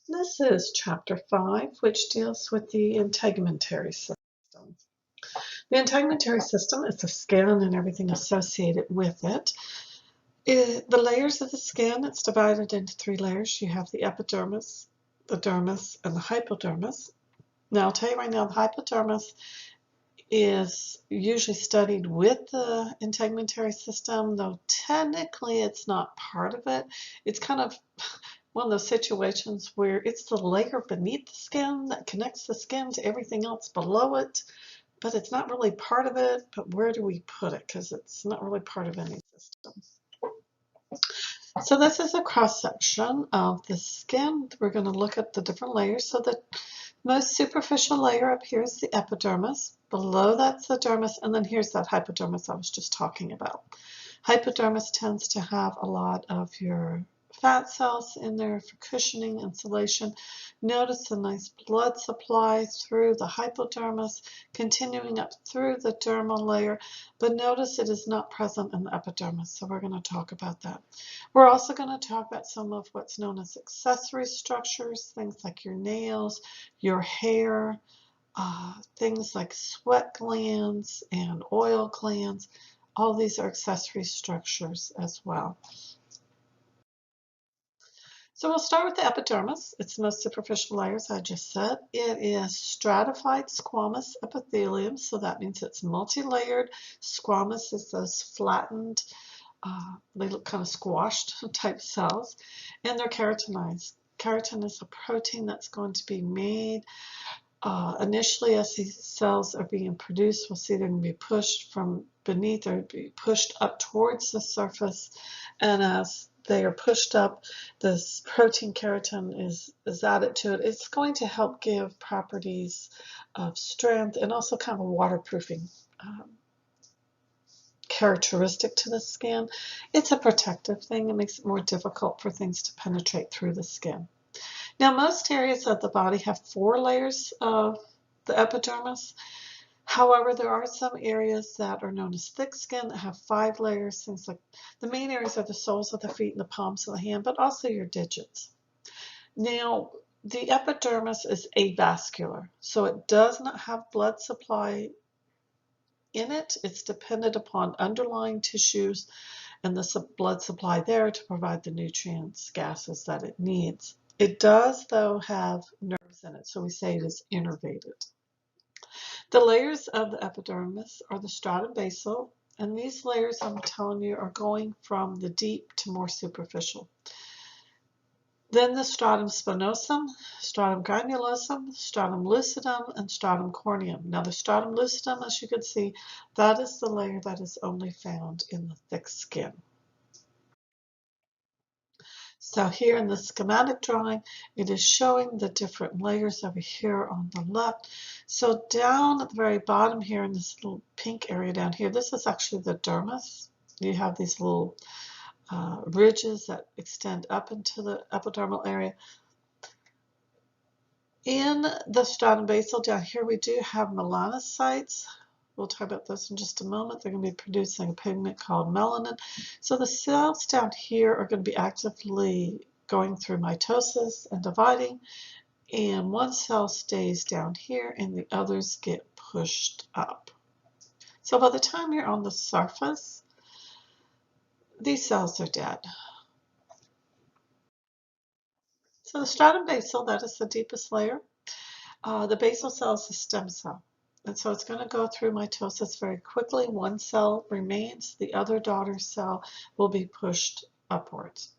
This is Chapter 5, which deals with the integumentary system. The integumentary system is the skin and everything associated with it. The layers of the skin, it's divided into 3 layers. You have the epidermis, the dermis, and the hypodermis. Now, I'll tell you right now, the hypodermis is usually studied with the integumentary system, though technically it's not part of it. It's kind of one of those situations where it's the layer beneath the skin that connects the skin to everything else below it, but it's not really part of it. But where do we put it? Because it's not really part of any system. So this is a cross-section of the skin. We're going to look at the different layers. So the most superficial layer up here is the epidermis. Below that's the dermis, and then here's that hypodermis I was just talking about. Hypodermis tends to have a lot of your fat cells in there for cushioning, insulation. Notice the nice blood supply through the hypodermis, continuing up through the dermal layer, but notice it is not present in the epidermis, so we're going to talk about that. We're also going to talk about some of what's known as accessory structures, things like your nails, your hair, things like sweat glands and oil glands. All these are accessory structures as well. So we'll start with the epidermis. It's the most superficial layer, as I just said. It is stratified squamous epithelium, so that means it's multi-layered. Squamous is those flattened, they look kind of squashed type cells, and they're keratinized. Keratin is a protein that's going to be made initially as these cells are being produced. We'll see they're going to be pushed from beneath or be pushed up towards the surface, and as they are pushed up, this protein keratin is added to it. It's going to help give properties of strength and also kind of a waterproofing characteristic to the skin. It's a protective thing. It makes it more difficult for things to penetrate through the skin. Now, most areas of the body have 4 layers of the epidermis. However, there are some areas that are known as thick skin that have 5 layers. Things like the main areas are the soles of the feet and the palms of the hand, but also your digits. Now, the epidermis is avascular, so it does not have blood supply in it. It's dependent upon underlying tissues and the blood supply there to provide the nutrients, gases that it needs. It does, though, have nerves in it, so we say it is innervated. The layers of the epidermis are the stratum basal, and these layers, I'm telling you, are going from the deep to more superficial. Then the stratum spinosum, stratum granulosum, stratum lucidum, and stratum corneum. Now the stratum lucidum, as you can see, that is the layer that is only found in the thick skin. So here in the schematic drawing, it is showing the different layers over here on the left. So down at the very bottom here in this little pink area down here, this is actually the dermis. You have these little ridges that extend up into the epidermal area. In the stratum basal down here, we do have melanocytes. We'll talk about this in just a moment. They're going to be producing a pigment called melanin. So the cells down here are going to be actively going through mitosis and dividing, and one cell stays down here and the others get pushed up. So by the time you're on the surface, these cells are dead. So the stratum basal, that is the deepest layer. The basal cell is a stem cell. And so it's going to go through mitosis very quickly. One cell remains. The other daughter cell will be pushed upwards.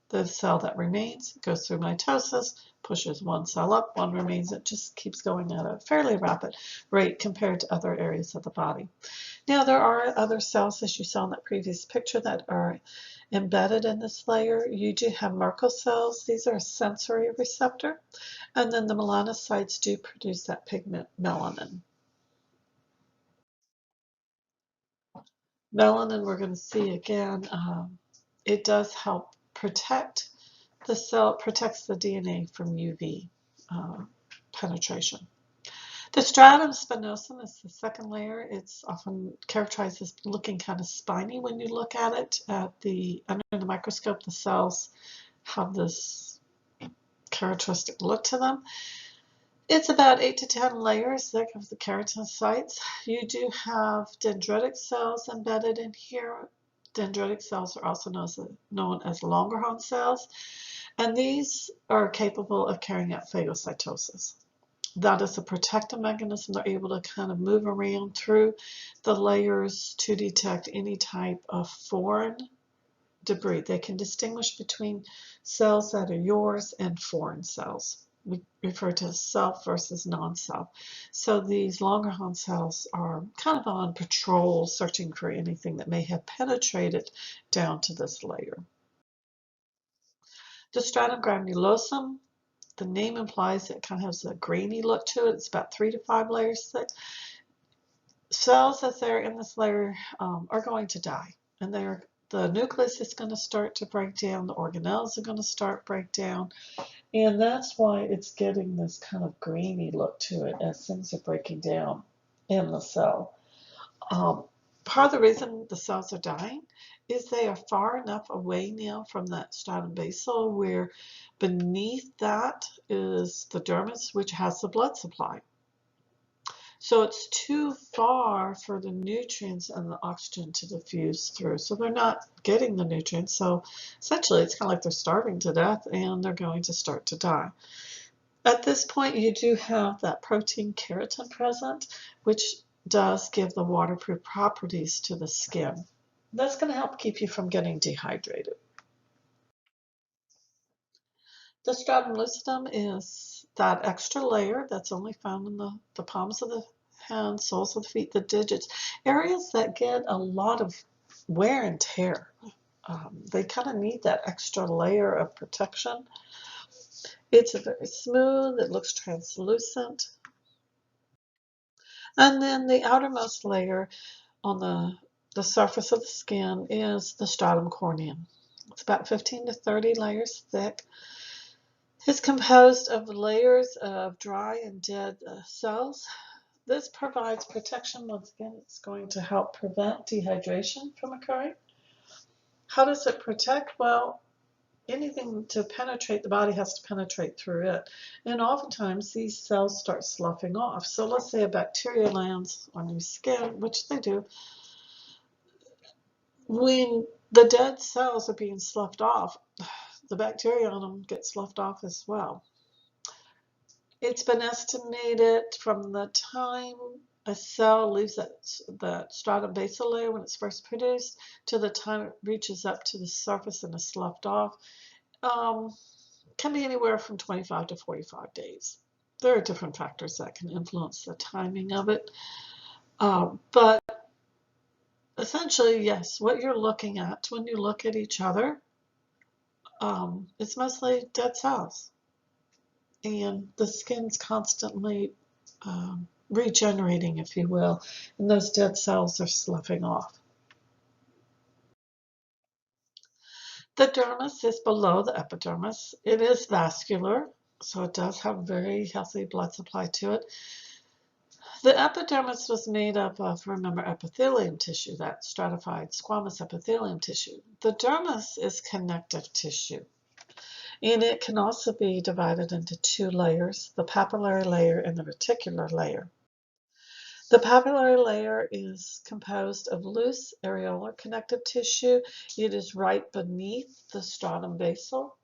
The cell that remains goes through mitosis, pushes one cell up, one remains. It just keeps going at a fairly rapid rate compared to other areas of the body. Now, there are other cells, as you saw in that previous picture, that are embedded in this layer. You do have Merkel cells. These are a sensory receptor. And then the melanocytes do produce that pigment melanin. Melanin, we're going to see again, it does help protect the cell, protects the DNA from UV penetration. The stratum spinosum is the second layer. It's often characterized as looking kind of spiny when you look at it. Under the microscope, the cells have this characteristic look to them. It's about 8 to 10 layers thick of the keratinocytes. You do have dendritic cells embedded in here. Dendritic cells are also known as Langerhans cells, and these are capable of carrying out phagocytosis. That is a protective mechanism. They're able to kind of move around through the layers to detect any type of foreign debris. They can distinguish between cells that are yours and foreign cells. We refer to self versus non-self. So these Langerhans cells are kind of on patrol, searching for anything that may have penetrated down to this layer. The Stratum Granulosum, the name implies it kind of has a grainy look to it. It's about 3 to 5 layers thick. Cells that are in this layer are going to die, and the nucleus is going to start to break down. The organelles are going to start break down. And that's why it's getting this kind of grainy look to it as things are breaking down in the cell. Part of the reason the cells are dying is they are far enough away now from that stratum basal where beneath that is the dermis, which has the blood supply. So it's too far for the nutrients and the oxygen to diffuse through. So they're not getting the nutrients. So essentially it's kind of like they're starving to death and they're going to start to die. At this point, you do have that protein keratin present, which does give the waterproof properties to the skin. That's going to help keep you from getting dehydrated. The stratum lucidum is that extra layer that's only found in the palms of the hands, soles of the feet, the digits, areas that get a lot of wear and tear. They kind of need that extra layer of protection. It's very smooth, it looks translucent. And then the outermost layer on the surface of the skin is the stratum corneum. It's about 15 to 30 layers thick. It's composed of layers of dry and dead cells. This provides protection. Once again, it's going to help prevent dehydration from occurring. How does it protect? Well, anything to penetrate the body has to penetrate through it. And oftentimes these cells start sloughing off. So let's say a bacteria lands on your skin, which they do. When the dead cells are being sloughed off, the bacteria on them get sloughed off as well. It's been estimated from the time a cell leaves that stratum basal layer when it's first produced to the time it reaches up to the surface and is sloughed off, can be anywhere from 25 to 45 days. There are different factors that can influence the timing of it. But essentially, yes, what you're looking at when you look at each other, it's mostly dead cells. And the skin's constantly regenerating, if you will, and those dead cells are sloughing off. The dermis is below the epidermis. It is vascular, so it does have a very healthy blood supply to it. The epidermis was made up of, remember, epithelium tissue, that stratified squamous epithelium tissue. The dermis is connective tissue. And it can also be divided into 2 layers, the papillary layer and the reticular layer. The papillary layer is composed of loose areolar connective tissue. It is right beneath the stratum basal,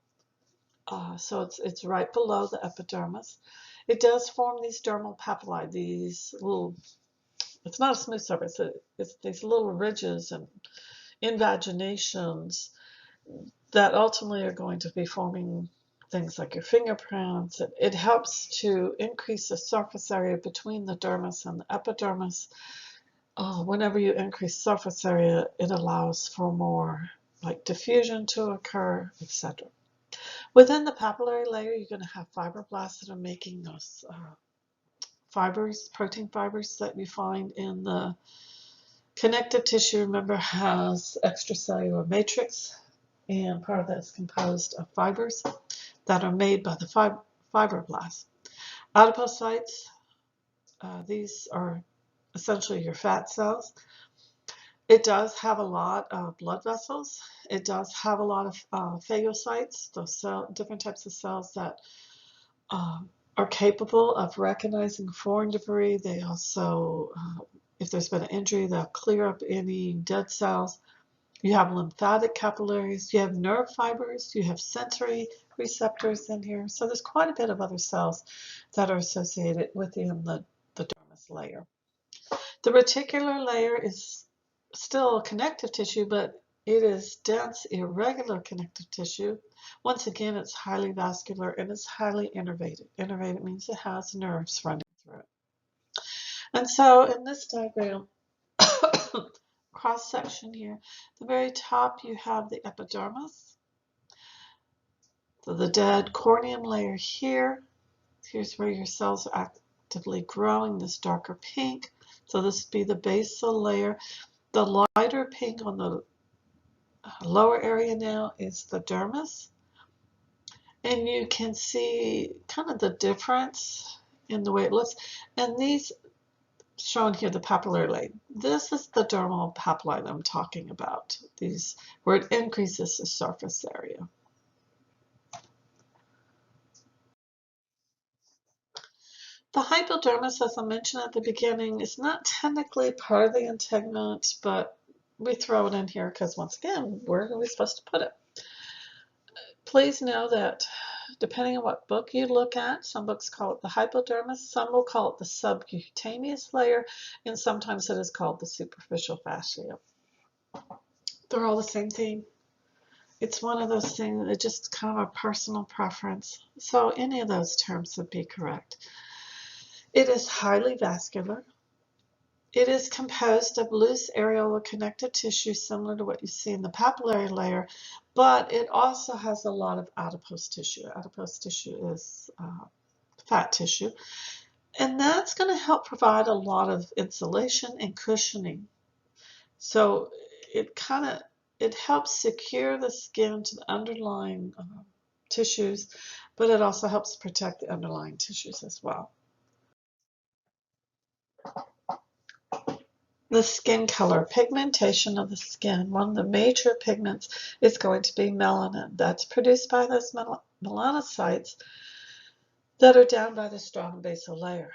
so it's right below the epidermis. It does form these dermal papillae, these little, it's not a smooth surface, it's these little ridges and invaginations that ultimately are going to be forming things like your fingerprints. It helps to increase the surface area between the dermis and the epidermis. Whenever you increase surface area, it allows for more like diffusion to occur, etc. Within the papillary layer, you're going to have fibroblasts that are making those fibers, protein fibers that you find in the connective tissue. Remember, has extracellular matrix, and part of that is composed of fibers that are made by the fibroblasts. Adipocytes, these are essentially your fat cells. It does have a lot of blood vessels. It does have a lot of phagocytes, those different types of cells that are capable of recognizing foreign debris. They also, if there's been an injury, they'll clear up any dead cells. You have lymphatic capillaries, you have nerve fibers, you have sensory receptors in here. So there's quite a bit of other cells that are associated within the dermis layer. The reticular layer is still connective tissue, but it is dense, irregular connective tissue. Once again, it's highly vascular and it's highly innervated. Innervated means it has nerves running through it. And so in this diagram, cross section here, the very top you have the epidermis, so the dead corneum layer here. Here's where your cells are actively growing, this darker pink. So this would be the basal layer. The lighter pink on the lower area now is the dermis. And you can see kind of the difference in the way it looks. And these shown here, the papillary layer. This is the dermal papillae that I'm talking about. These where it increases the surface area. The hypodermis, as I mentioned at the beginning, is not technically part of the integument, but we throw it in here because, once again, where are we supposed to put it? Please know that depending on what book you look at, some books call it the hypodermis, some will call it the subcutaneous layer, and sometimes it is called the superficial fascia. They're all the same thing. It's one of those things that just kind of a personal preference. So any of those terms would be correct. It is highly vascular. It is composed of loose areolar connective tissue similar to what you see in the papillary layer, but it also has a lot of adipose tissue. Adipose tissue is fat tissue, and that's going to help provide a lot of insulation and cushioning. So it helps secure the skin to the underlying tissues, but it also helps protect the underlying tissues as well. The skin color, pigmentation of the skin. One of the major pigments is going to be melanin. That's produced by those melanocytes that are down by the stratum basal layer.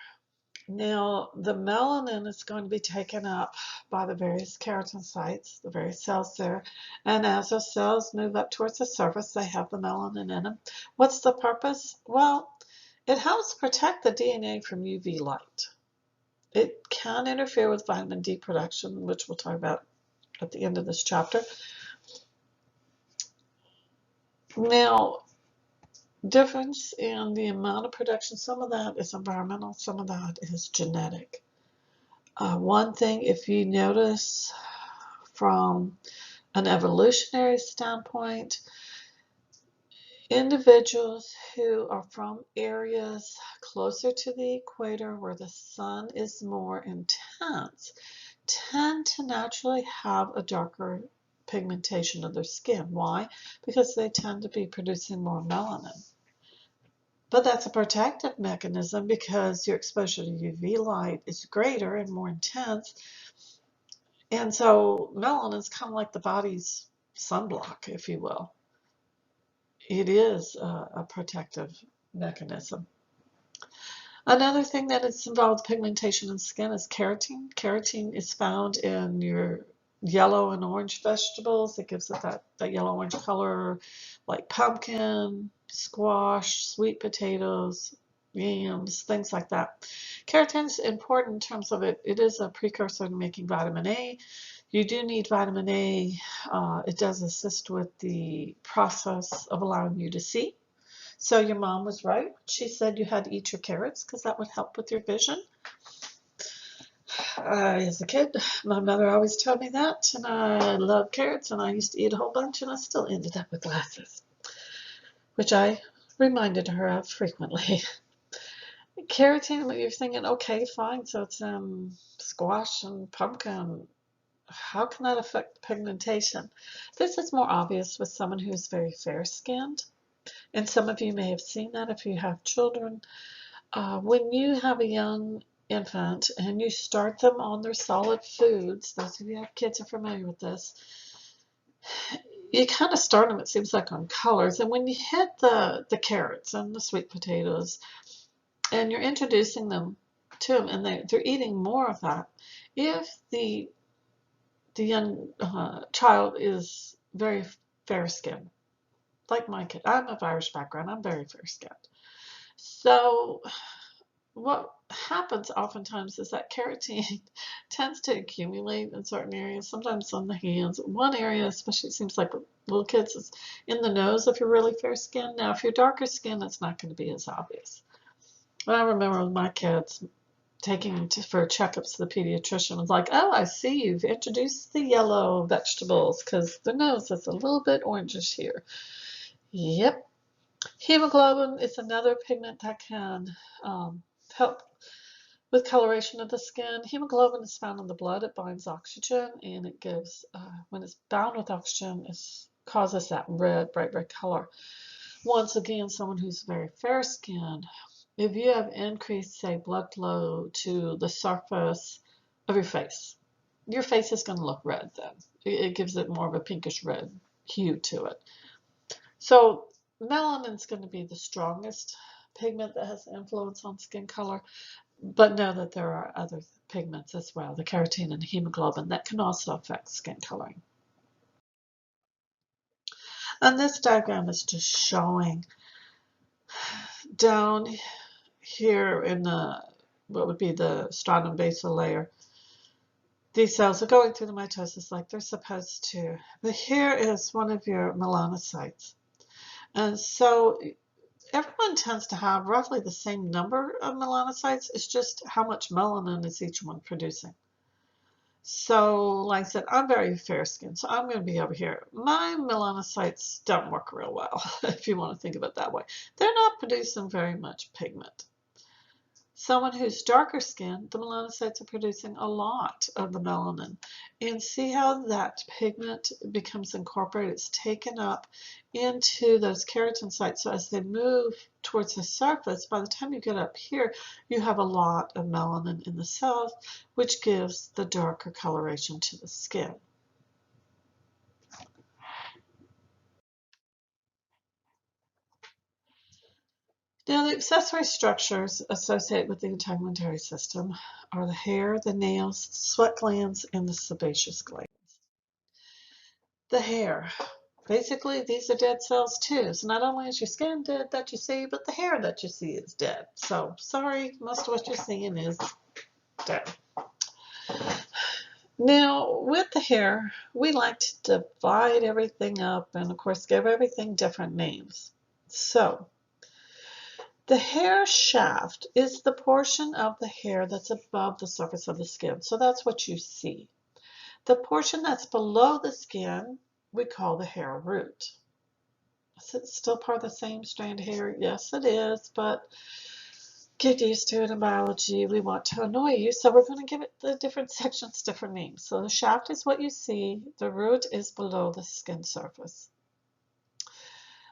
Now, the melanin is going to be taken up by the various keratinocytes, the various cells there, and as those cells move up towards the surface, they have the melanin in them. What's the purpose? Well, it helps protect the DNA from UV light. It can interfere with vitamin D production, which we'll talk about at the end of this chapter. Now, difference in the amount of production, some of that is environmental, some of that is genetic. One thing, if you notice from an evolutionary standpoint, individuals who are from areas closer to the equator where the sun is more intense tend to naturally have a darker pigmentation of their skin. Why? Because they tend to be producing more melanin. But that's a protective mechanism because your exposure to UV light is greater and more intense. And so melanin is kind of like the body's sunblock, if you will. It is a protective mechanism. Another thing that is involved with pigmentation in skin is keratin. Keratin is found in your yellow and orange vegetables. It gives it that yellow-orange color, like pumpkin, squash, sweet potatoes, yams, things like that. Keratin is important in terms of it is a precursor to making vitamin A. You do need vitamin A. It does assist with the process of allowing you to see. So your mom was right. She said you had to eat your carrots because that would help with your vision. As a kid, my mother always told me that, and I love carrots, and I used to eat a whole bunch, and I still ended up with glasses, which I reminded her of frequently. Keratin, you're thinking, okay, fine, so it's squash and pumpkin. How can that affect pigmentation? This is more obvious with someone who's very fair-skinned, and some of you may have seen that if you have children. When you have a young infant and you start them on their solid foods, those of you who have kids are familiar with this, you kind of start them, it seems like, on colors. And when you hit the carrots and the sweet potatoes and you're introducing them to them and they're eating more of that, if the young child is very fair-skinned, like my kid. I'm of Irish background. I'm very fair-skinned. So what happens oftentimes is that carotene tends to accumulate in certain areas, sometimes on the hands. One area, especially, it seems like with little kids, is in the nose if you're really fair-skinned. Now, if you're darker skinned, it's not going to be as obvious. But I remember with my kids, taking them for checkups to the pediatrician was like, oh, I see you've introduced the yellow vegetables because the nose is a little bit orangish here. Yep. Hemoglobin is another pigment that can help with coloration of the skin. Hemoglobin is found in the blood. It binds oxygen, and it gives, when it's bound with oxygen, it causes that red, bright red color. Once again, someone who's very fair-skinned, if you have increased, say, blood flow to the surface of your face is going to look red then. It gives it more of a pinkish red hue to it. So melanin is going to be the strongest pigment that has influence on skin color, but know that there are other pigments as well, the carotene and the hemoglobin, that can also affect skin coloring. And this diagram is just showing down here in the what would be the stratum basal layer, these cells are going through the mitosis like they're supposed to. But here is one of your melanocytes. And so everyone tends to have roughly the same number of melanocytes. It's just how much melanin is each one producing. So like I said, I'm very fair-skinned, so I'm going to be over here. My melanocytes don't work real well, if you want to think of it that way. They're not producing very much pigment. Someone who's darker skinned, the melanocytes are producing a lot of the melanin. And see how that pigment becomes incorporated. It's taken up into those keratinocytes. So as they move towards the surface, by the time you get up here, you have a lot of melanin in the cells, which gives the darker coloration to the skin. Now, the accessory structures associated with the integumentary system are the hair, the nails, sweat glands, and the sebaceous glands. The hair. Basically, these are dead cells too. So not only is your skin dead that you see, but the hair that you see is dead. So sorry, most of what you're seeing is dead. Now, with the hair, we like to divide everything up and, of course, give everything different names. So the hair shaft is the portion of the hair that's above the surface of the skin. So that's what you see. The portion that's below the skin, we call the hair root. Is it still part of the same strand of hair? Yes, it is, but get used to it in biology. We want to annoy you, so we're going to give it the different sections different names. So the shaft is what you see. The root is below the skin surface.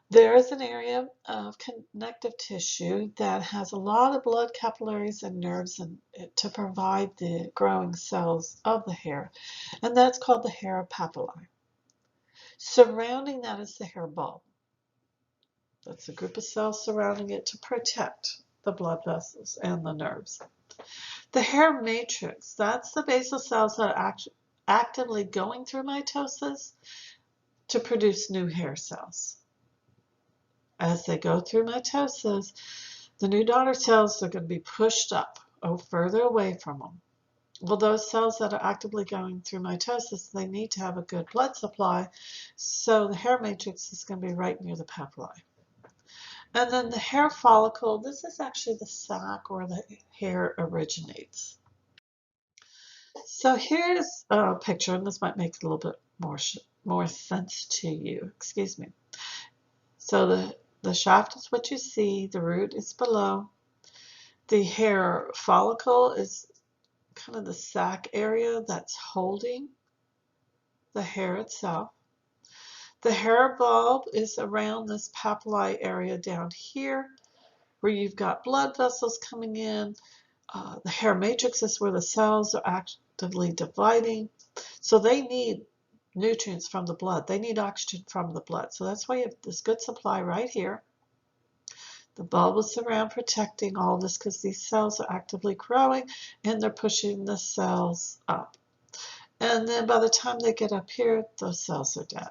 There is an area of connective tissue that has a lot of blood capillaries and nerves in it to provide the growing cells of the hair, and that's called the hair papillae. Surrounding that is the hair bulb. That's a group of cells surrounding it to protect the blood vessels and the nerves. The hair matrix, that's the basal cells that are actively going through mitosis to produce new hair cells. As they go through mitosis, the new daughter cells are going to be pushed up or further away from them. Well, those cells that are actively going through mitosis, they need to have a good blood supply, so the hair matrix is going to be right near the papillae. And then the hair follicle, this is actually the sac where the hair originates. So here's a picture, and this might make it a little bit more sense to you. Excuse me. So the shaft is what you see, the root is below. The hair follicle is kind of the sac area that's holding the hair itself. The hair bulb is around this papillae area down here where you've got blood vessels coming in. The hair matrix is where the cells are actively dividing. So they need nutrients from the blood. They need oxygen from the blood. So that's why you have this good supply right here. The bulb is around protecting all this because these cells are actively growing and they're pushing the cells up. And then by the time they get up here, those cells are dead.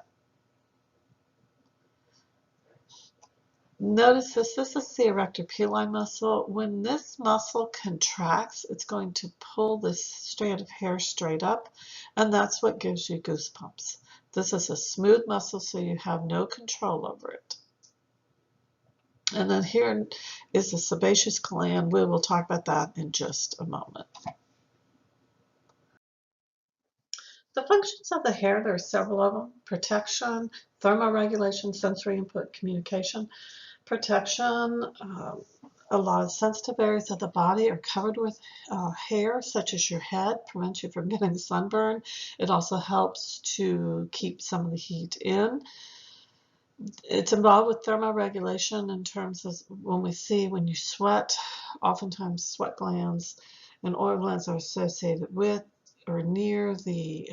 Notice this is the Erector Peli muscle. When this muscle contracts, it's going to pull this strand of hair straight up, and that's what gives you goosebumps. This is a smooth muscle, so you have no control over it. And then here is the sebaceous gland. We will talk about that in just a moment. The functions of the hair, there are several of them: protection, thermoregulation, sensory input, communication. Protection, a lot of sensitive areas of the body are covered with hair, such as your head, prevents you from getting sunburn. It also helps to keep some of the heat in. It's involved with thermoregulation in terms of when you sweat, oftentimes sweat glands and oil glands are associated with or near the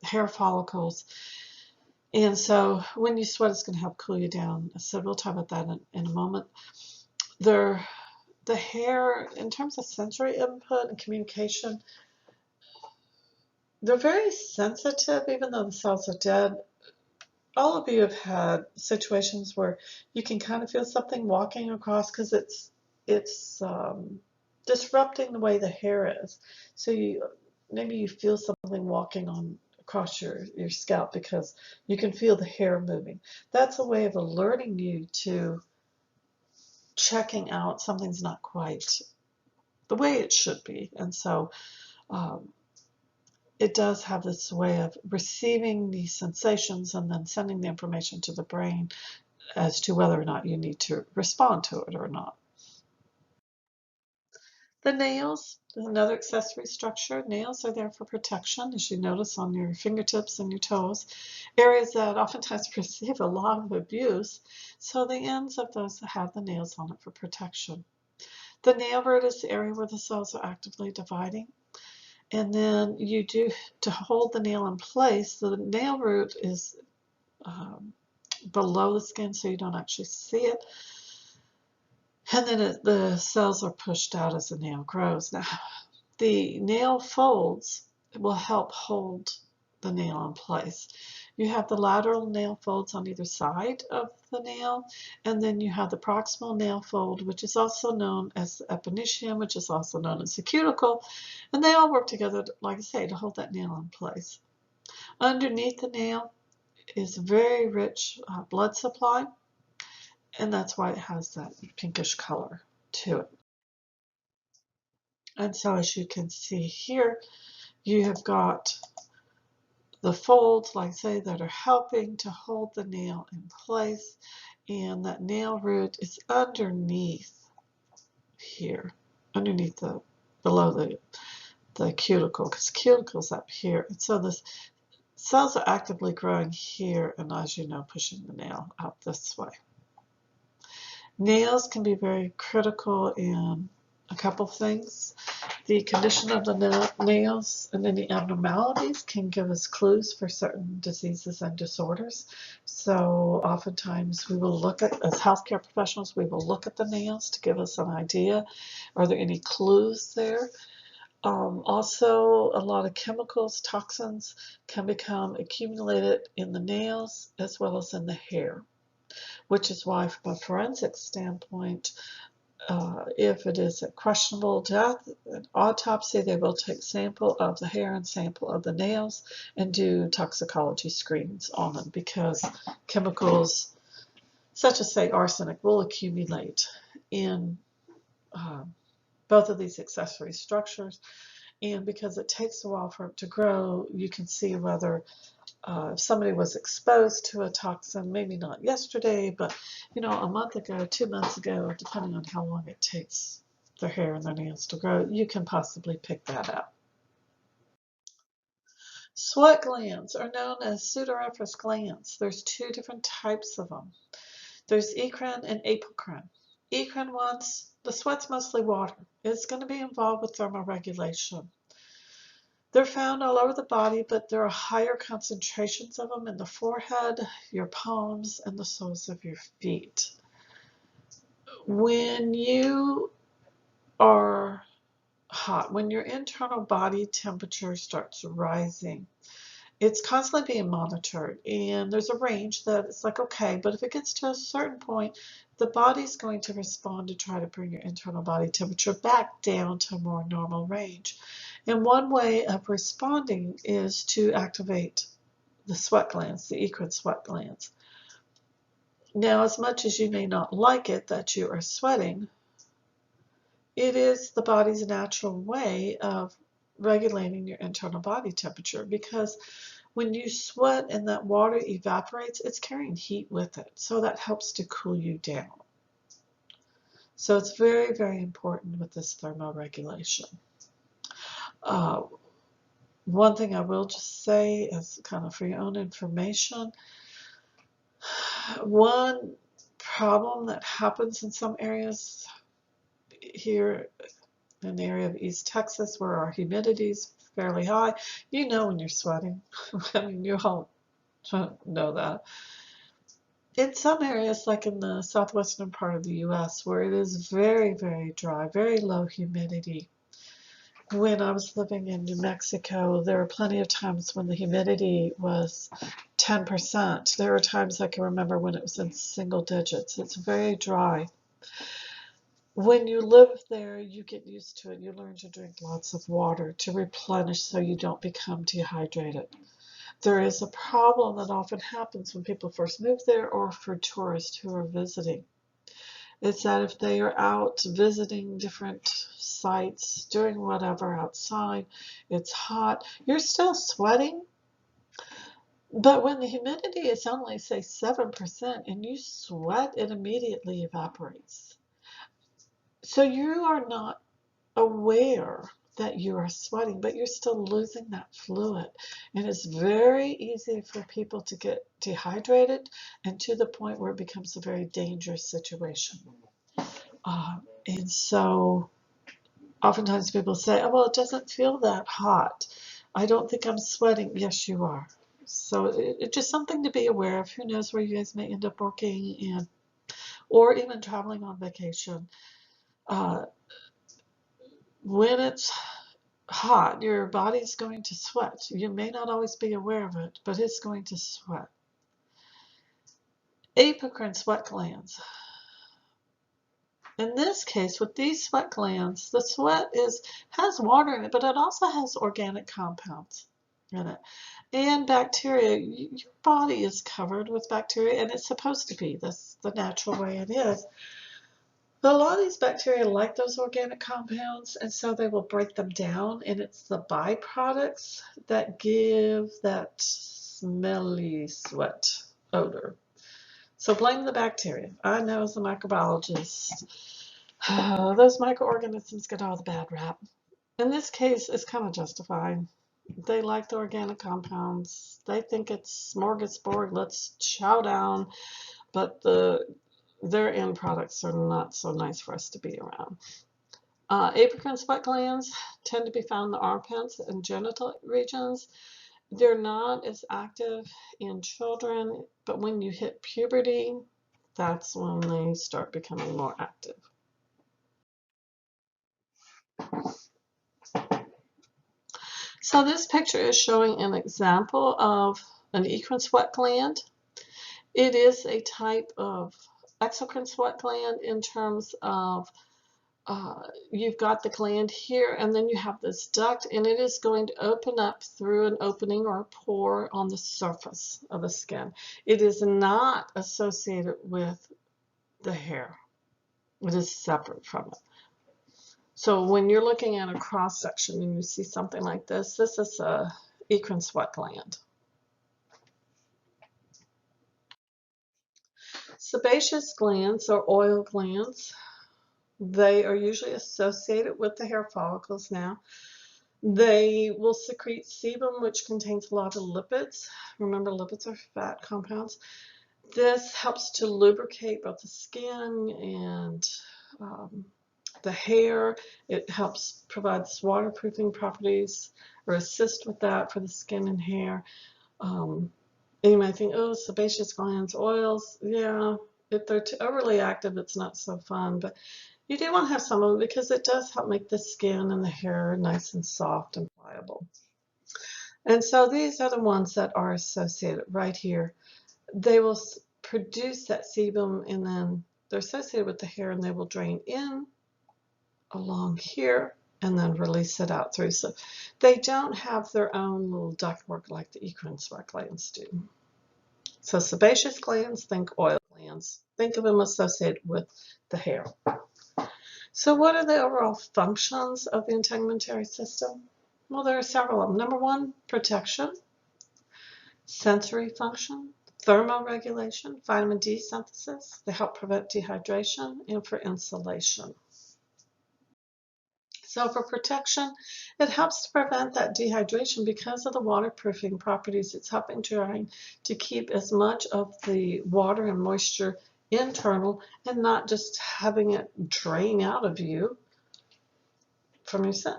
hair follicles. And so when you sweat, it's going to help cool you down. So we'll talk about that in a moment. The hair, in terms of sensory input and communication, they're very sensitive, even though the cells are dead. All of you have had situations where you can kind of feel something walking across because it's disrupting the way the hair is. So maybe you feel something walking across your scalp because you can feel the hair moving. That's a way of alerting you to checking out something's not quite the way it should be. And so it does have this way of receiving these sensations and then sending the information to the brain as to whether or not you need to respond to it or not. The nails is another accessory structure. Nails are there for protection, as you notice on your fingertips and your toes, areas that oftentimes receive a lot of abuse. So the ends of those have the nails on it for protection. The nail root is the area where the cells are actively dividing. And then you do, to hold the nail in place, the nail root is below the skin so you don't actually see it. And then the cells are pushed out as the nail grows. Now, the nail folds will help hold the nail in place. You have the lateral nail folds on either side of the nail, and then you have the proximal nail fold, which is also known as the epinicium, which is also known as the cuticle, and they all work together, like I say, to hold that nail in place. Underneath the nail is very rich blood supply, and that's why it has that pinkish color to it. And so as you can see here, you have got the folds, like I say, that are helping to hold the nail in place, and that nail root is underneath here, underneath below the cuticle, because cuticle's up here. And so the cells are actively growing here, and as you know, pushing the nail out this way. Nails can be very critical in a couple things. The condition of the nails and any abnormalities can give us clues for certain diseases and disorders. So oftentimes we will look at, as healthcare professionals, we will look at the nails to give us an idea. Are there any clues there? Also, a lot of chemicals, toxins can become accumulated in the nails as well as in the hair, which is why from a forensic standpoint, if it is a questionable death, an autopsy, they will take sample of the hair and sample of the nails and do toxicology screens on them, because chemicals such as, say, arsenic will accumulate in both of these accessory structures. And because it takes a while for it to grow, you can see whether if somebody was exposed to a toxin, maybe not yesterday, but a month ago, 2 months ago, depending on how long it takes their hair and their nails to grow, you can possibly pick that up. Sweat glands are known as sudoriferous glands. There's two different types of them. There's ecrine and apocrine. Equine ones, the sweat's mostly water. It's going to be involved with thermoregulation. They're found all over the body, but there are higher concentrations of them in the forehead, your palms, and the soles of your feet. When you are hot, when your internal body temperature starts rising, it's constantly being monitored, and there's a range that it's like, okay, but if it gets to a certain point, the body's going to respond to try to bring your internal body temperature back down to a more normal range. And one way of responding is to activate the sweat glands, the equine sweat glands. Now, as much as you may not like it that you are sweating, it is the body's natural way of regulating your internal body temperature, because when you sweat and that water evaporates, it's carrying heat with it. So that helps to cool you down. So it's very, very important with this thermoregulation. One thing I will just say is kind of for your own information, one problem that happens in some areas here in the area of East Texas where our humidity is fairly high, you know when you're sweating. I mean, you all know that. In some areas, like in the southwestern part of the U.S., where it is very, very dry, very low humidity. When I was living in New Mexico, there were plenty of times when the humidity was 10%. There were times I can remember when it was in single digits. It's very dry. When you live there, you get used to it. You learn to drink lots of water to replenish so you don't become dehydrated. There is a problem that often happens when people first move there or for tourists who are visiting. It's that if they are out visiting different sites, doing whatever outside, it's hot, you're still sweating, but when the humidity is only, say, 7% and you sweat, it immediately evaporates. So you are not aware that you are sweating, but you're still losing that fluid. And it's very easy for people to get dehydrated and to the point where it becomes a very dangerous situation. And so oftentimes people say, oh, well, it doesn't feel that hot. I don't think I'm sweating. Yes, you are. So it's just something to be aware of. Who knows where you guys may end up working and or even traveling on vacation. When it's hot, your body's going to sweat. You may not always be aware of it, but it's going to sweat. Apocrine sweat glands. In this case, with these sweat glands, the sweat has water in it, but it also has organic compounds in it. And bacteria. Your body is covered with bacteria, and it's supposed to be. That's the natural way it is. But a lot of these bacteria like those organic compounds, and so they will break them down, and it's the byproducts that give that smelly sweat odor. So blame the bacteria. I know as a microbiologist, those microorganisms get all the bad rap. In this case, it's kind of justified. They like the organic compounds. They think it's smorgasbord, let's chow down, but their end products are not so nice for us to be around. Apocrine sweat glands tend to be found in the armpits and genital regions. They're not as active in children, but when you hit puberty, that's when they start becoming more active. So this picture is showing an example of an equine sweat gland. It is a type of exocrine sweat gland in terms of you've got the gland here, and then you have this duct, and it is going to open up through an opening or a pore on the surface of the skin. It is not associated with the hair. It is separate from it. So when you're looking at a cross section and you see something like this, this is a equine sweat gland. Sebaceous glands are oil glands. They are usually associated with the hair follicles now. They will secrete sebum, which contains a lot of lipids. Remember, lipids are fat compounds. This helps to lubricate both the skin and the hair. It helps provides waterproofing properties or assist with that for the skin and hair. And you might think, oh, sebaceous glands, oils, yeah, if they're too overly active, it's not so fun, but you do want to have some of it because it does help make the skin and the hair nice and soft and pliable. And so these are the ones that are associated right here. They will produce that sebum, and then they're associated with the hair, and they will drain in along here and then release it out through. So they don't have their own little ductwork like the equine sweat glands do. So sebaceous glands, think oil glands. Think of them associated with the hair. So what are the overall functions of the integumentary system? Well, there are several of them. Number one, protection, sensory function, thermoregulation, vitamin D synthesis. They help prevent dehydration, and for insulation. So for protection, it helps to prevent that dehydration because of the waterproofing properties. It's helping to keep as much of the water and moisture internal and not just having it drain out of you from your skin.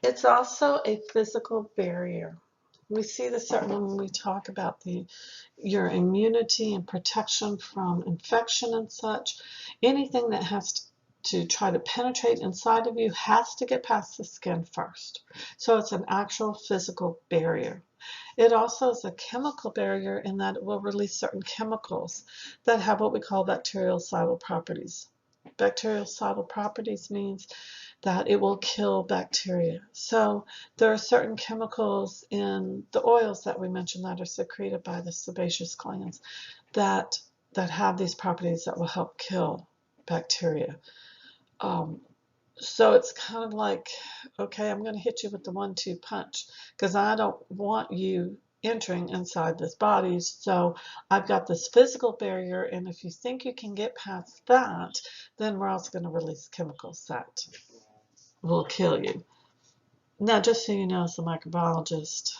It's also a physical barrier. We see this certainly when we talk about your immunity and protection from infection and such. Anything that has to try to penetrate inside of you has to get past the skin first. So it's an actual physical barrier. It also is a chemical barrier in that it will release certain chemicals that have what we call bactericidal properties. Bactericidal properties means that it will kill bacteria. So there are certain chemicals in the oils that we mentioned that are secreted by the sebaceous glands that have these properties that will help kill bacteria. So it's kind of like, okay, I'm going to hit you with the 1-2 punch because I don't want you entering inside this body. So I've got this physical barrier, and if you think you can get past that, then we're also going to release chemicals that will kill you. Now, just so you know, as a microbiologist,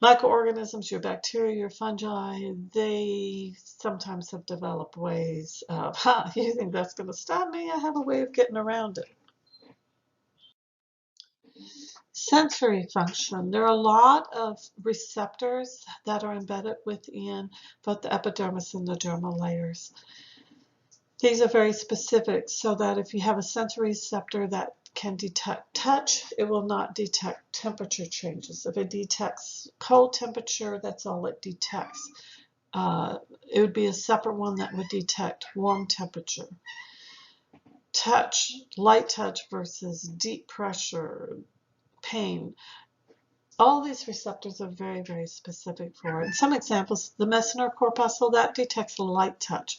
microorganisms, your bacteria, your fungi, they sometimes have developed ways of, you think that's going to stop me? I have a way of getting around it. Sensory function. There are a lot of receptors that are embedded within both the epidermis and the dermal layers. These are very specific, so that if you have a sensory receptor that can detect touch, it will not detect temperature changes. If it detects cold temperature, that's all it detects. It would be a separate one that would detect warm temperature. Touch, light touch versus deep pressure, pain. All these receptors are very, very specific for it. Some examples, the Messenger corpuscle, that detects light touch,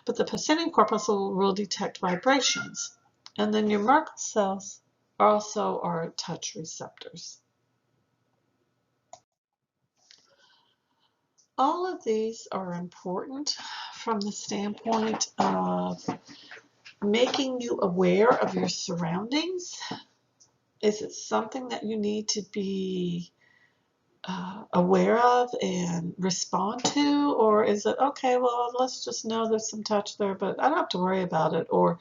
but the Pacinian corpuscle will detect vibrations. And then your Merkel cells also are touch receptors. All of these are important from the standpoint of making you aware of your surroundings. Is it something that you need to be aware of and respond to, or is it okay, well, let's just know there's some touch there, but I don't have to worry about it, or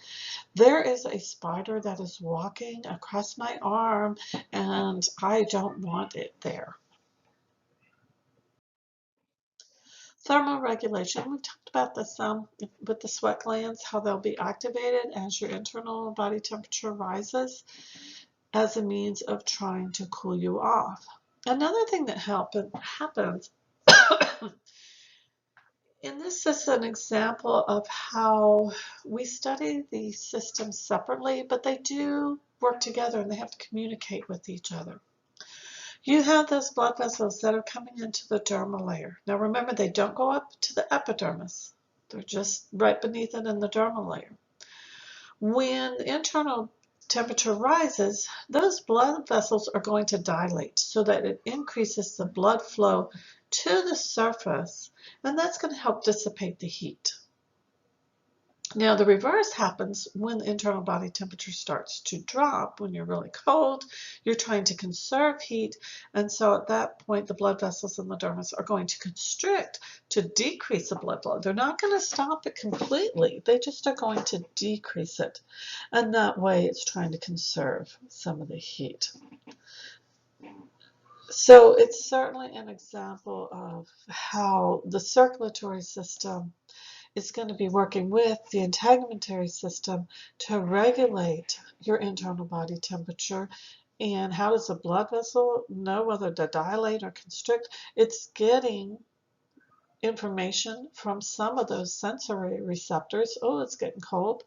there is a spider that is walking across my arm and I don't want it there. Thermoregulation, we talked about this with the sweat glands, how they'll be activated as your internal body temperature rises as a means of trying to cool you off. Another thing that happens, and this is an example of how we study these systems separately, but they do work together and they have to communicate with each other. You have those blood vessels that are coming into the dermal layer. Now remember, they don't go up to the epidermis. They're just right beneath it in the dermal layer. When the internal temperature rises, those blood vessels are going to dilate so that it increases the blood flow to the surface, and that's going to help dissipate the heat. Now, the reverse happens when the internal body temperature starts to drop. When you're really cold, you're trying to conserve heat, and so at that point, the blood vessels in the dermis are going to constrict to decrease the blood flow. They're not going to stop it completely. They just are going to decrease it, and that way it's trying to conserve some of the heat. So it's certainly an example of how the circulatory system is going to be working with the integumentary system to regulate your internal body temperature. And how does a blood vessel know whether to dilate or constrict? It's getting information from some of those sensory receptors. Oh, it's getting cold,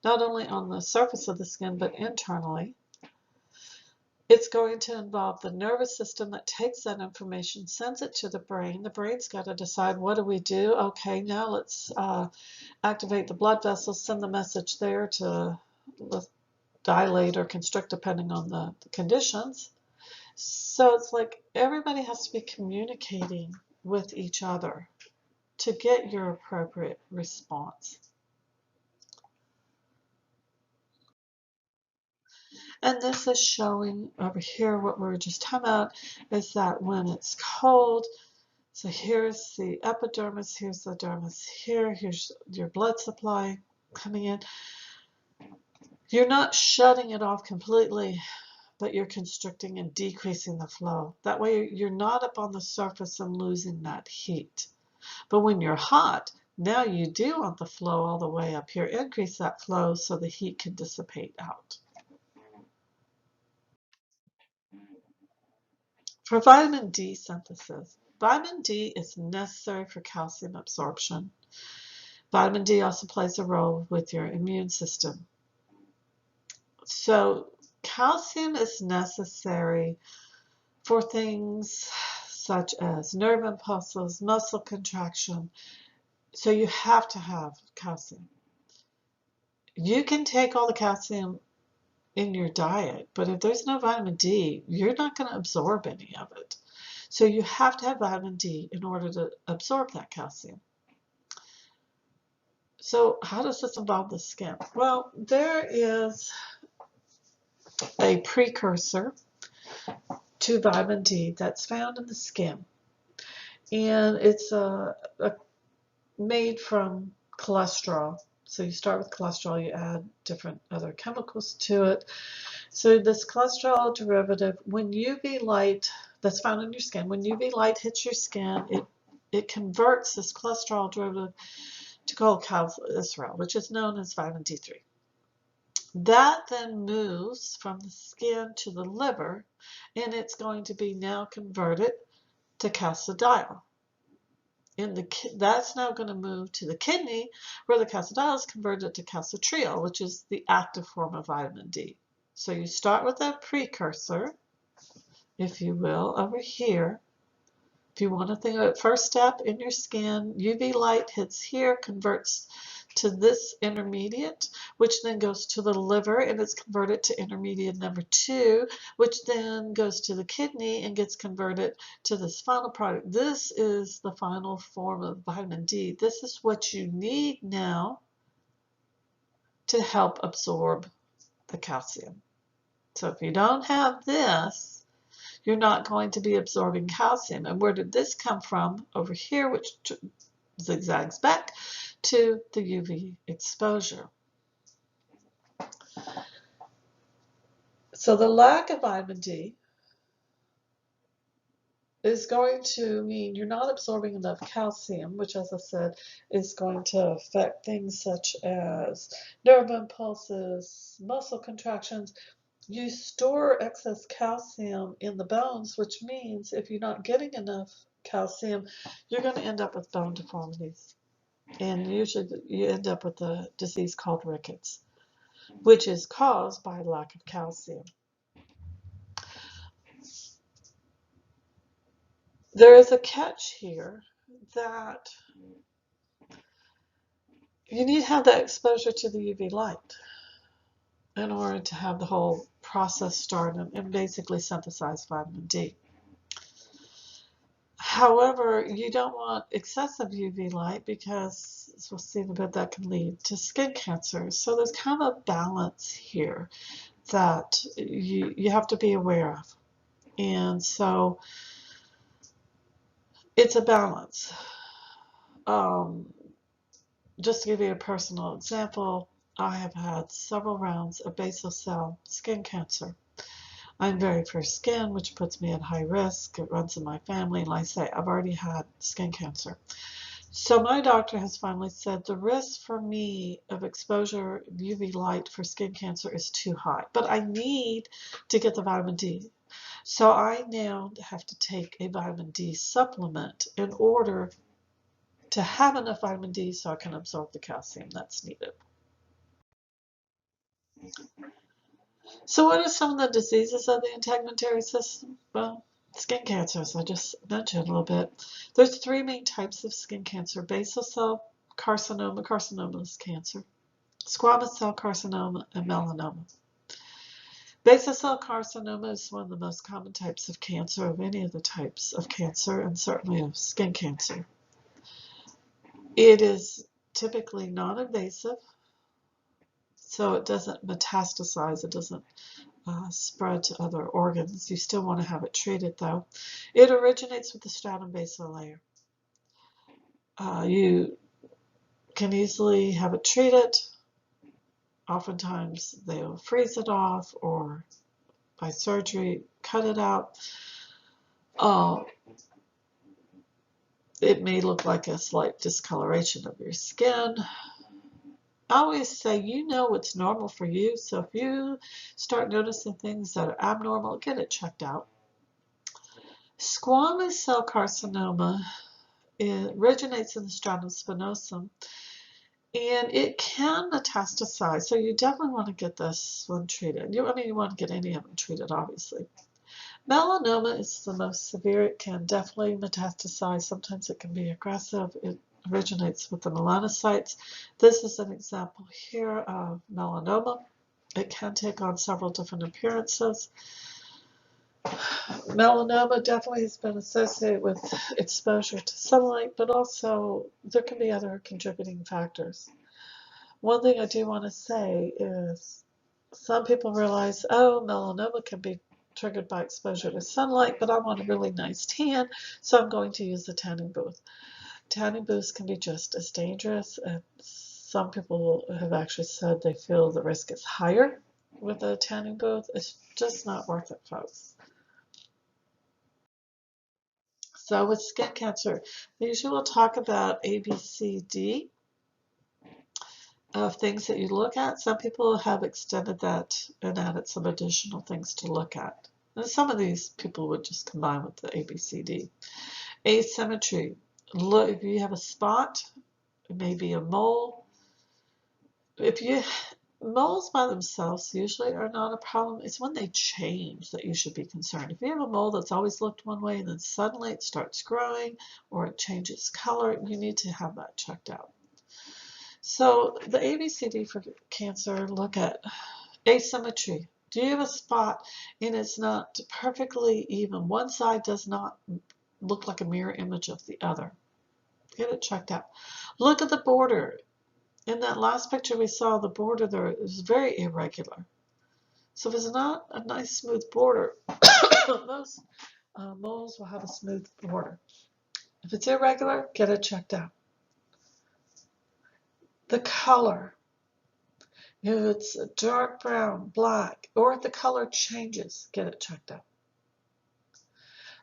not only on the surface of the skin, but internally. It's going to involve the nervous system that takes that information, sends it to the brain. The brain's got to decide, what do we do? Okay, now let's activate the blood vessels, send the message there to dilate or constrict depending on the conditions. So it's like everybody has to be communicating with each other to get your appropriate response. And this is showing over here what we were just talking about, is that when it's cold, so here's the epidermis, here's the dermis here, here's your blood supply coming in. You're not shutting it off completely, but you're constricting and decreasing the flow. That way you're not up on the surface and losing that heat. But when you're hot, now you do want the flow all the way up here. Increase that flow so the heat can dissipate out. For vitamin D synthesis, vitamin D is necessary for calcium absorption. Vitamin D also plays a role with your immune system. So calcium is necessary for things such as nerve impulses, muscle contraction. So you have to have calcium. You can take all the calcium in your diet, but if there's no vitamin D, you're not going to absorb any of it. So you have to have vitamin D in order to absorb that calcium. So how does this involve the skin? Well, there is a precursor to vitamin D that's found in the skin, and it's made from cholesterol. So you start with cholesterol, you add different other chemicals to it. So this cholesterol derivative, when UV light that's found in your skin, when UV light hits your skin, it converts this cholesterol derivative to cholesterol, which is known as vitamin D3. That then moves from the skin to the liver, and it's going to be now converted to calcidiol. That's now going to move to the kidney, where the calcidiol is converted to calcitriol, which is the active form of vitamin D. So you start with that precursor, if you will, over here. If you want to think of it, first step in your skin, UV light hits here, converts to this intermediate, which then goes to the liver, and it's converted to intermediate number 2, which then goes to the kidney and gets converted to this final product. This is the final form of vitamin D. This is what you need now to help absorb the calcium. So if you don't have this, you're not going to be absorbing calcium. And where did this come from? Over here, which zigzags back to the UV exposure. So the lack of vitamin D is going to mean you're not absorbing enough calcium, which, as I said, is going to affect things such as nerve impulses, muscle contractions. You store excess calcium in the bones, which means if you're not getting enough calcium, you're going to end up with bone deformities. And usually you end up with a disease called Rickets, which is caused by lack of calcium. There is a catch here that you need to have that exposure to the UV light in order to have the whole process start and basically synthesize vitamin D. However, you don't want excessive UV light because, as we'll see in a bit, that can lead to skin cancer. So there's kind of a balance here that you have to be aware of. And so it's a balance. Just to give you a personal example, I have had several rounds of basal cell skin cancer. I'm very fair skin, which puts me at high risk. It runs in my family, and like I say, I've already had skin cancer. So my doctor has finally said the risk for me of exposure to UV light for skin cancer is too high, but I need to get the vitamin D. So I now have to take a vitamin D supplement in order to have enough vitamin D so I can absorb the calcium that's needed. So what are some of the diseases of the integumentary system? Well, skin cancer, as I just mentioned a little bit. There's three main types of skin cancer: basal cell carcinoma, carcinoma is cancer, squamous cell carcinoma, and melanoma. Basal cell carcinoma is one of the most common types of cancer of any of the types of cancer, and certainly of skin cancer. It is typically non-invasive, so it doesn't metastasize, it doesn't spread to other organs. You still want to have it treated though. It originates with the stratum basal layer. You can easily have it treated. Oftentimes they'll freeze it off or by surgery cut it out. It may look like a slight discoloration of your skin. I always say, you know what's normal for you, so if you start noticing things that are abnormal, get it checked out. Squamous cell carcinoma, it originates in the stratum spinosum, and it can metastasize, so you definitely want to get this one treated. You want to get any of them treated, obviously. Melanoma is the most severe. It can definitely metastasize. Sometimes it can be aggressive. It originates with the melanocytes. This is an example here of melanoma. It can take on several different appearances. Melanoma definitely has been associated with exposure to sunlight, but also there can be other contributing factors. One thing I do want to say is some people realize, oh, melanoma can be triggered by exposure to sunlight, but I want a really nice tan, so I'm going to use the tanning booth. Tanning booths can be just as dangerous, and some people have actually said they feel the risk is higher with a tanning booth. It's just not worth it, folks. So with skin cancer, they usually will talk about A, B, C, D of things that you look at. Some people have extended that and added some additional things to look at. And some of these people would just combine with the A, B, C, D. Asymmetry. Look, if you have a spot, it may be a mole. Moles by themselves usually are not a problem. It's when they change that you should be concerned. If you have a mole that's always looked one way and then suddenly it starts growing or it changes color, you need to have that checked out. So the ABCD for cancer look at asymmetry. Do you have a spot and it's not perfectly even? One side does not look like a mirror image of the other. Get it checked out. Look at the border. In that last picture we saw, the border there is very irregular. So if it's not a nice smooth border, most moles will have a smooth border. If it's irregular, get it checked out. The color. If it's a dark brown, black, or if the color changes, get it checked out.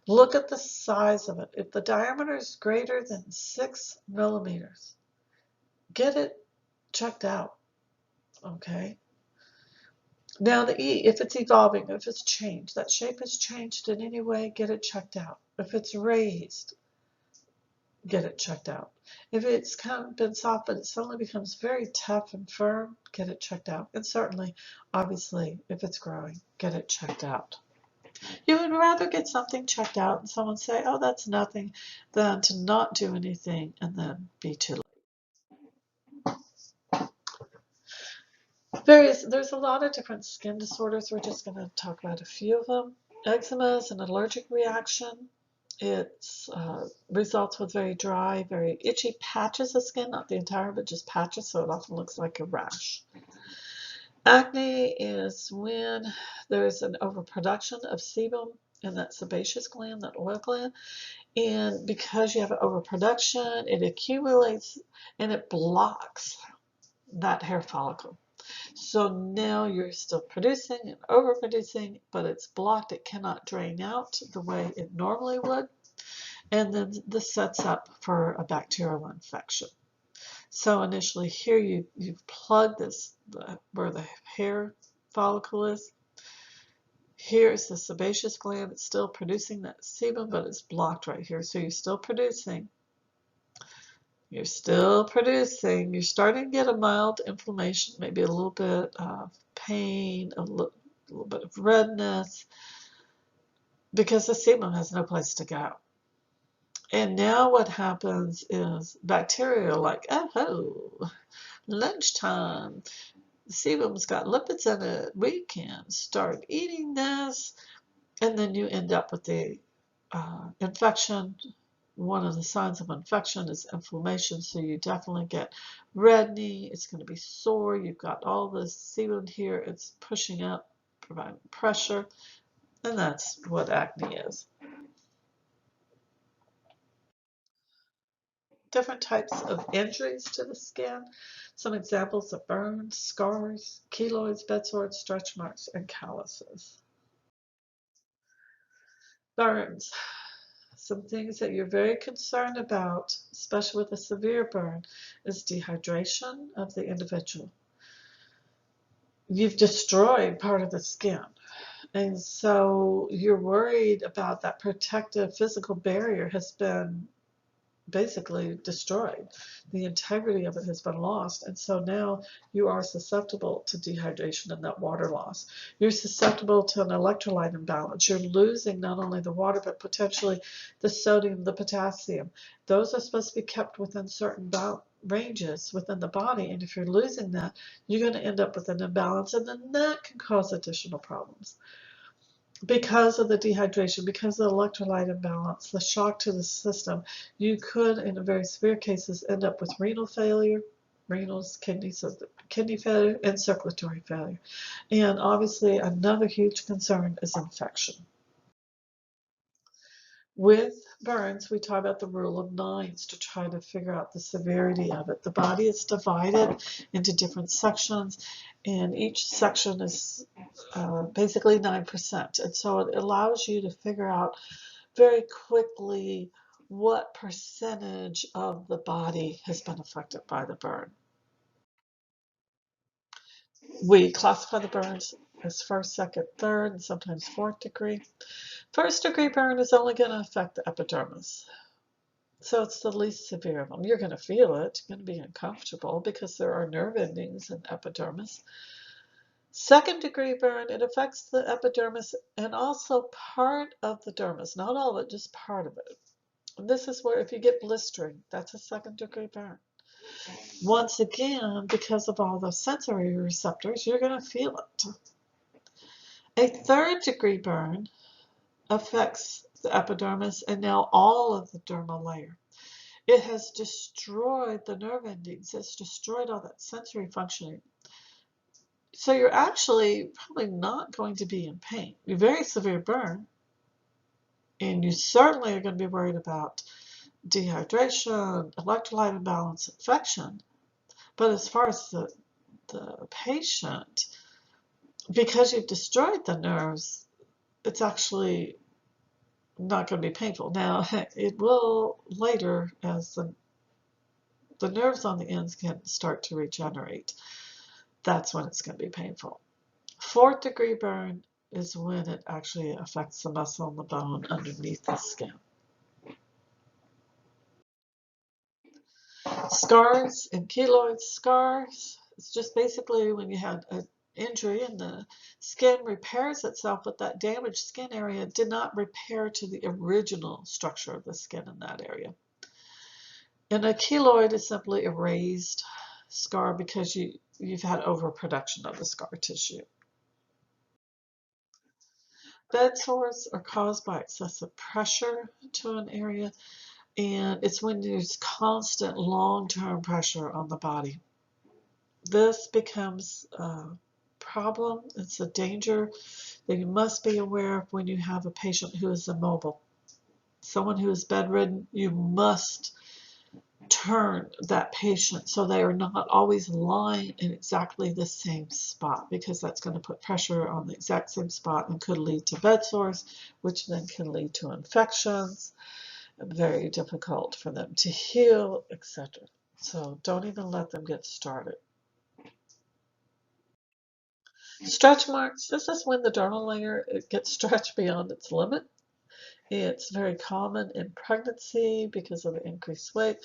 Look at the size of it. If the diameter is greater than 6 millimeters, get it checked out. Okay. Now the E, if it's evolving, if it's changed, that shape has changed in any way, get it checked out. If it's raised, get it checked out. If it's kind of been soft but it suddenly becomes very tough and firm, get it checked out. And certainly, obviously, if it's growing, get it checked out. You would rather get something checked out and someone say, oh, that's nothing, than to not do anything and then be too late. There's a lot of different skin disorders. We're just going to talk about a few of them. Eczema is an allergic reaction. It results with very dry, very itchy patches of skin, not the entire, but just patches, so it often looks like a rash. Acne is when there's an overproduction of sebum in that sebaceous gland, that oil gland, and because you have an overproduction, it accumulates and it blocks that hair follicle. So now you're still producing and overproducing, but it's blocked. It cannot drain out the way it normally would. And then this sets up for a bacterial infection. So initially here you've plugged this where the hair follicle is. Here's the sebaceous gland. It's still producing that sebum, but it's blocked right here. So you're still producing. You're still producing. You're starting to get a mild inflammation, maybe a little bit of pain, a little bit of redness, because the sebum has no place to go. And now what happens is bacteria are like, oh, lunchtime. The sebum's got lipids in it. We can start eating this. And then you end up with the infection. One of the signs of infection is inflammation, so you definitely get reddening. It's going to be sore. You've got all this sebum here. It's pushing up, providing pressure, and that's what acne is. Different types of injuries to the skin. Some examples of burns, scars, keloids, bedsores, stretch marks, and calluses. Burns. Some things that you're very concerned about, especially with a severe burn, is dehydration of the individual. You've destroyed part of the skin, and so you're worried about that protective physical barrier has been basically destroyed. The integrity of it has been lost, and so now you are susceptible to dehydration and that water loss. You're susceptible to an electrolyte imbalance. You're losing not only the water, but potentially the sodium, the potassium. Those are supposed to be kept within certain ranges within the body, and if you're losing that, you're going to end up with an imbalance, and then that can cause additional problems. Because of the dehydration, because of the electrolyte imbalance, the shock to the system, you could, in very severe cases, end up with renal failure, kidney failure, and circulatory failure. And obviously, another huge concern is infection. With burns, we talk about the rule of nines to try to figure out the severity of it. The body is divided into different sections, and each section is basically 9%. And so it allows you to figure out very quickly what percentage of the body has been affected by the burn. We classify the burns as first, second, third, and sometimes fourth degree. First degree burn is only going to affect the epidermis. So it's the least severe of them. You're going to feel it. You're going to be uncomfortable because there are nerve endings in epidermis. Second degree burn, it affects the epidermis and also part of the dermis. Not all of it, just part of it. And this is where if you get blistering, that's a second degree burn. Once again, because of all the sensory receptors, you're going to feel it. A third degree burn affects the epidermis and now all of the dermal layer. It has destroyed the nerve endings. It's destroyed all that sensory functioning. So you're actually probably not going to be in pain. You're very severe burn, and you certainly are going to be worried about dehydration, electrolyte imbalance, infection. But as far as the patient, because you've destroyed the nerves, it's actually not going to be painful. Now, it will later, as the nerves on the ends can start to regenerate. That's when it's going to be painful. Fourth degree burn is when it actually affects the muscle and the bone underneath the skin. Scars and keloid scars, it's just basically when you had an injury and the skin repairs itself, but that damaged skin area did not repair to the original structure of the skin in that area. And a keloid is simply a raised scar because you've had overproduction of the scar tissue. Bed sores are caused by excessive pressure to an area, and it's when there's constant long-term pressure on the body. This becomes a problem. It's a danger that you must be aware of when you have a patient who is immobile. Someone who is bedridden, you must turn that patient so they are not always lying in exactly the same spot, because that's going to put pressure on the exact same spot and could lead to bed sores, which then can lead to infections, very difficult for them to heal, etc. So don't even let them get started. Stretch marks. This is when the dermal layer gets stretched beyond its limit. It's very common in pregnancy because of the increased weight.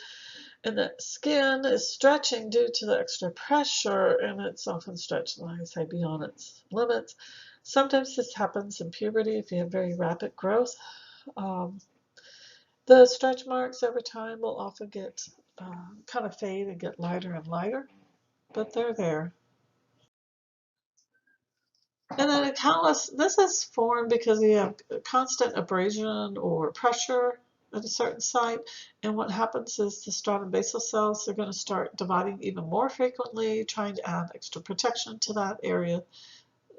And the skin is stretching due to the extra pressure, and it's often stretched, like I say, beyond its limits. Sometimes this happens in puberty if you have very rapid growth. The stretch marks over time will often get kind of fade and get lighter and lighter, but they're there. And then a callus, this is formed because you have constant abrasion or pressure at a certain site, and what happens is the stratum basal cells are going to start dividing even more frequently, trying to add extra protection to that area,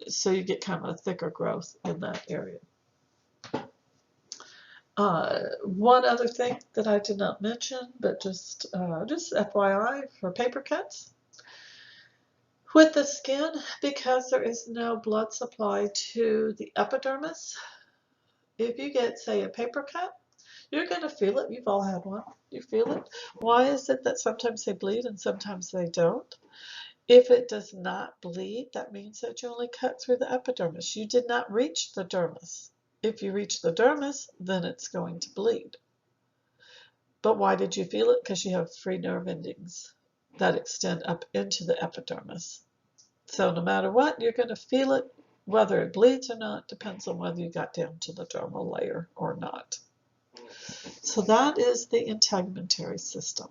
so you get kind of a thicker growth in that area. One other thing that I did not mention, but just FYI for paper cuts. With the skin, because there is no blood supply to the epidermis, if you get, say, a paper cut, you're going to feel it. You've all had one. You feel it. Why is it that sometimes they bleed and sometimes they don't? If it does not bleed, that means that you only cut through the epidermis. You did not reach the dermis. If you reach the dermis, then it's going to bleed. But why did you feel it? Because you have free nerve endings that extend up into the epidermis. So no matter what, you're going to feel it. Whether it bleeds or not depends on whether you got down to the dermal layer or not. So that is the integumentary system.